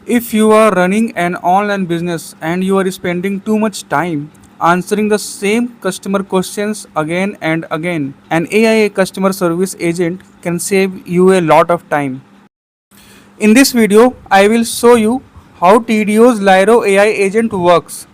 If you are running an online business and you are spending too much time answering the same customer questions again and again, an AI customer service agent can save you a lot of time. In this video, I will show you how TDO's Lyro AI agent works,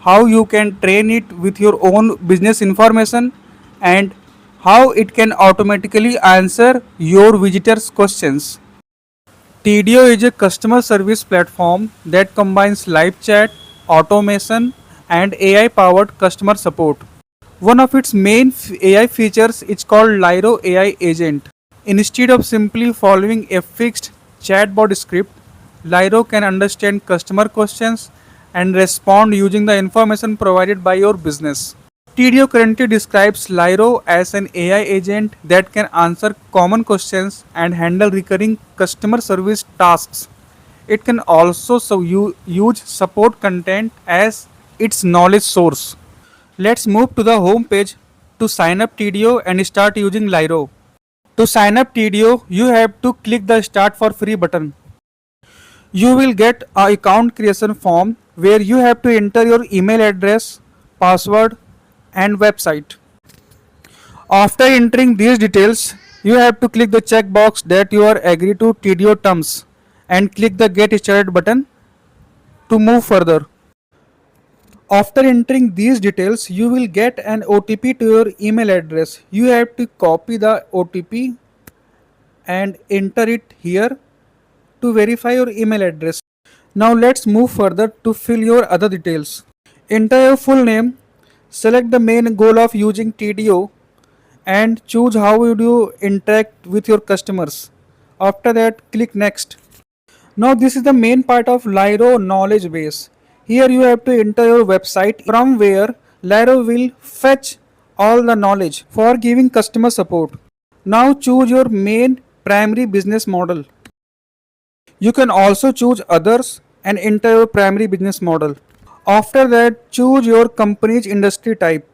how you can train it with your own business information, and how it can automatically answer your visitors' questions. TDO is a customer service platform that combines live chat, automation, and AI powered customer support. One of its main AI features is called Lyro AI Agent. Instead of simply following a fixed chatbot script, Lyro can understand customer questions and respond using the information provided by your business. TDO currently describes Lyro as an AI agent that can answer common questions and handle recurring customer service tasks. It can also use support content as its knowledge source. Let's move to the home page to sign up TDO and start using Lyro. To sign up TDO, you have to click the Start for Free button. You will get an account creation form where you have to enter your email address, password, and website. After entering these details, you have to click the checkbox that you are agree to TDO terms and click the Get Started button to move further. After entering these details, you will get an OTP to your email address. You have to copy the OTP and enter it here to verify your email address. Now let's move further to fill your other details. Enter your full name, select the main goal of using TDO and choose how would you interact with your customers. After that, click next. Now this is the main part of Lyro knowledge base. Here you have to enter your website from where Lyro will fetch all the knowledge for giving customer support. Now choose your main primary business model. You can also choose others and enter your primary business model. After that, choose your company's industry type.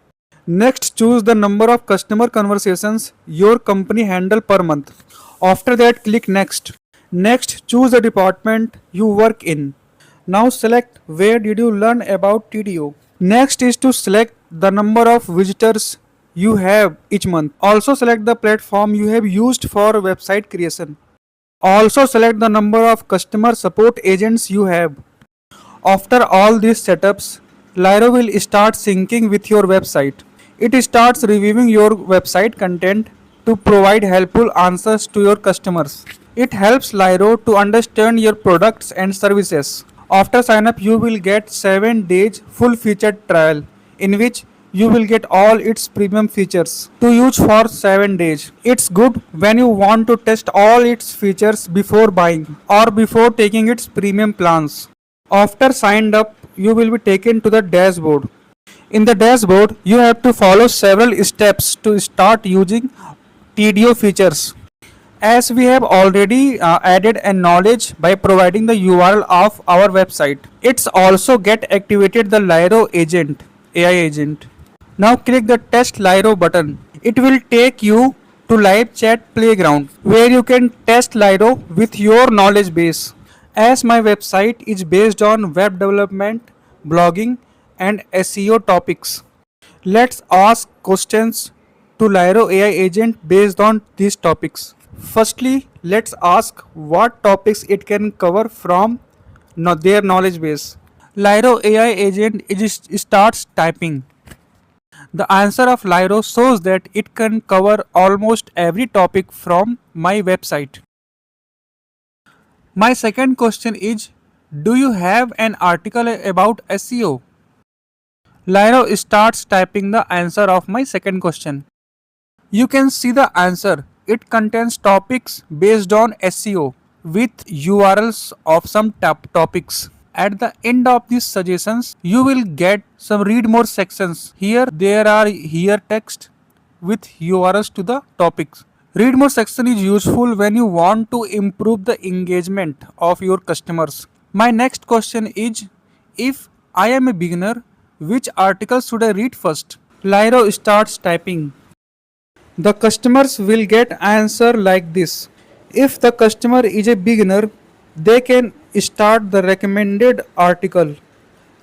Next, choose the number of customer conversations your company handle per month. After that, click next. Next, choose the department you work in. Now select where did you learn about TDO. Next is to select the number of visitors you have each month. Also select the platform you have used for website creation. Also select the number of customer support agents you have. After all these setups, Lyro will start syncing with your website. It starts reviewing your website content to provide helpful answers to your customers. It helps Lyro to understand your products and services. After sign up, you will get 7 days full featured trial in which you will get all its premium features to use for 7 days. It's good when you want to test all its features before buying or before taking its premium plans. After signed up, you will be taken to the dashboard. In the dashboard, you have to follow several steps to start using TDO features. As we have already added a knowledge by providing the URL of our website, it's also get activated the Lyro agent, AI agent. Now click the test Lyro button. It will take you to live chat playground where you can test Lyro with your knowledge base. As my website is based on web development, blogging, and SEO topics, let's ask questions to Lyro AI agent based on these topics. Firstly, let's ask what topics it can cover from their knowledge base. Lyro AI agent starts typing. The answer of Lyro shows that it can cover almost every topic from my website. My second question is, do you have an article about SEO? Lyro starts typing the answer of my second question. You can see the answer. It contains topics based on SEO with URLs of some topics. At the end of these suggestions, you will get some read more sections. Here there are here text with URLs to the topics. Read more section is useful when you want to improve the engagement of your customers. My next question is, if I am a beginner, which article should I read first? Lyro starts typing. The customers will get answer like this. If the customer is a beginner, They can start the recommended article.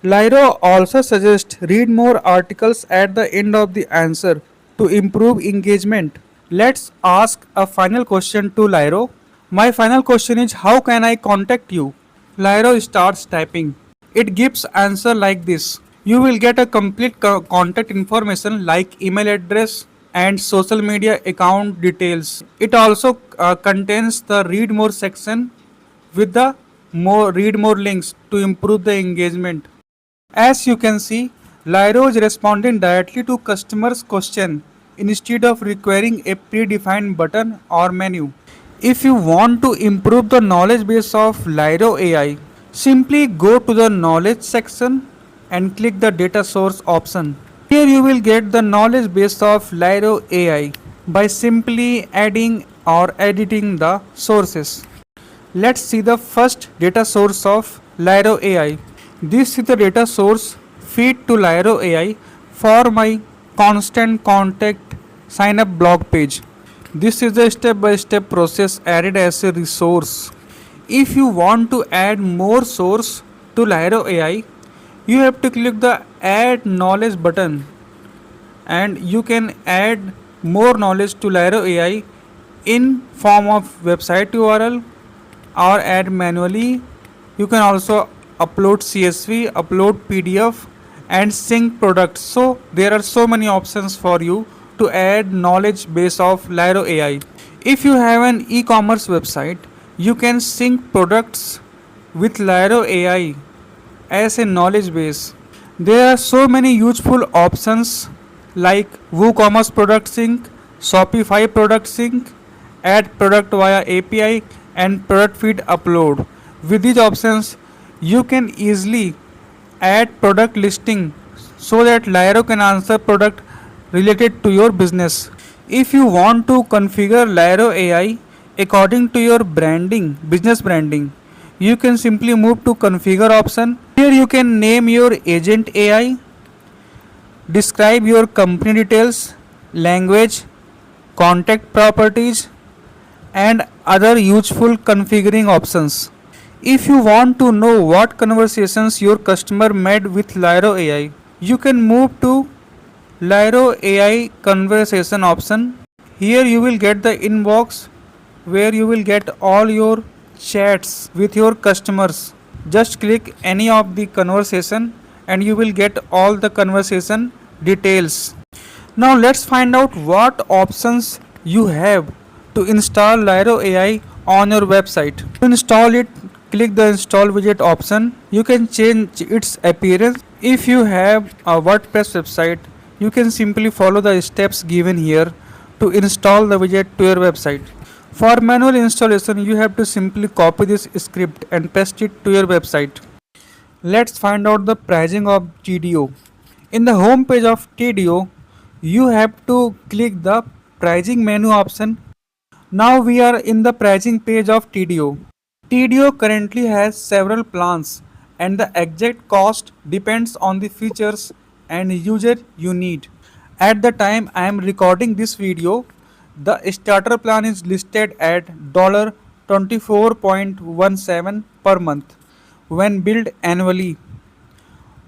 Lyro also suggests read more articles at the end of the answer to improve engagement. Let's ask a final question to Lyro. My final question is, how can I contact you? Lyro starts typing. It gives answer like this. You will get a complete contact information like email address and social media account details. It also contains the read more section with the more read more links to improve the engagement. As you can see, Lyro is responding directly to customers' question instead of requiring a predefined button or menu. If you want to improve the knowledge base of Lyro AI, simply go to the knowledge section and click the data source option. Here you will get the knowledge base of Lyro AI by simply adding or editing the sources. Let's see the first data source of Lyro AI. This is the data source feed to Lyro AI for my constant contact sign up blog page. This is the step by step process added as a resource. If you want to add more source to Lyro AI, you have to click the add knowledge button and you can add more knowledge to Lyro AI in form of website URL or add manually. You can also upload CSV, upload PDF and sync products. So there are so many options for you to add knowledge base of Lyro AI. If you have an e-commerce website, you can sync products with Lyro AI as a knowledge base. There are so many useful options like WooCommerce Product Sync, Shopify Product Sync, Add Product via API, and Product Feed Upload. With these options, you can easily add product listing so that Lyro can answer product related to your business. If you want to configure Lyro AI according to your branding, business branding, you can simply move to configure option. Here you can name your agent AI, describe your company details, language, contact properties, and other useful configuring options. If you want to know what conversations your customer made with Lyro AI, you can move to Lyro AI conversation option. Here you will get the inbox where you will get all your chats with your customers. Just click any of the conversation and you will get all the conversation details. Now let's find out what options you have to install Lyro AI on your website. To install it, click the install widget option. You can change its appearance. If you have a WordPress website, you can simply follow the steps given here to install the widget to your website. For manual installation, you have to simply copy this script and paste it to your website. Let's find out the pricing of TDO. In the home page of TDO, you have to click the pricing menu option. Now we are in the pricing page of TDO. TDO currently has several plans and the exact cost depends on the features and user you need. At the time I am recording this video, the starter plan is listed at $24.17 per month when billed annually,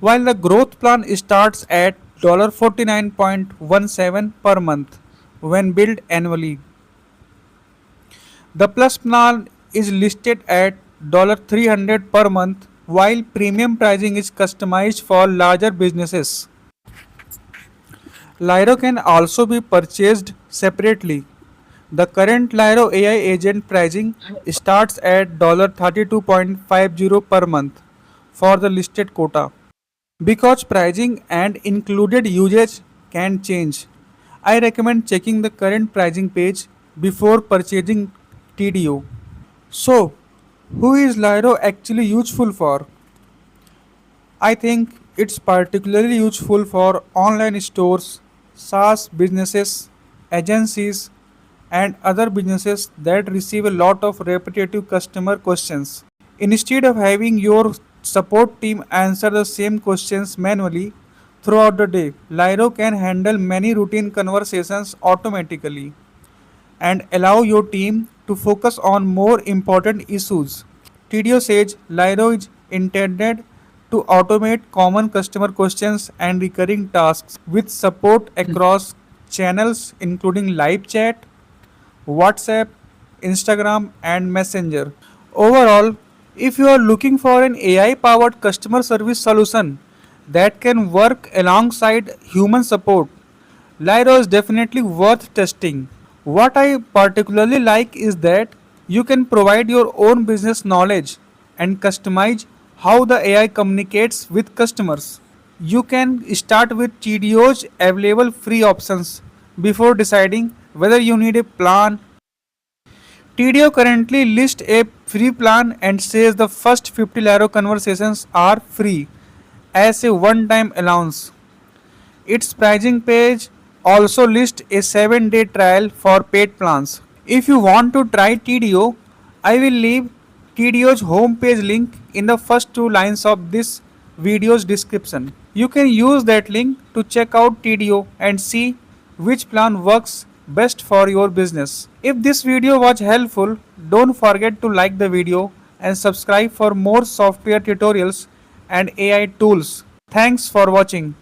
while the growth plan starts at $49.17 per month when billed annually. The plus plan is listed at $300 per month, while premium pricing is customized for larger businesses. Lyro can also be purchased separately. The current Lyro AI agent pricing starts at $32.50 per month for the listed quota. Because pricing and included usage can change, I recommend checking the current pricing page before purchasing TDO. So, who is Lyro actually useful for? I think it's particularly useful for online stores, SaaS businesses, agencies, and other businesses that receive a lot of repetitive customer questions. Instead of having your support team answer the same questions manually throughout the day, Lyro can handle many routine conversations automatically and allow your team to focus on more important issues. TDO says Lyro is intended to automate common customer questions and recurring tasks with support across channels including live chat, WhatsApp, Instagram, and Messenger. Overall, if you are looking for an AI powered customer service solution that can work alongside human support, Lyro is definitely worth testing. What I particularly like is that you can provide your own business knowledge and customize how the AI communicates with customers. You can start with TDO's available free options before deciding whether you need a plan. TDO currently lists a free plan and says the first 50 Laro conversations are free as a one-time allowance. Its pricing page also lists a 7-day trial for paid plans. If you want to try TDO, I will leave TDO's homepage link in the first two lines of this video's description. You can use that link to check out TDO and see which plan works best for your business. If this video was helpful, don't forget to like the video and subscribe for more software tutorials and AI tools. Thanks for watching.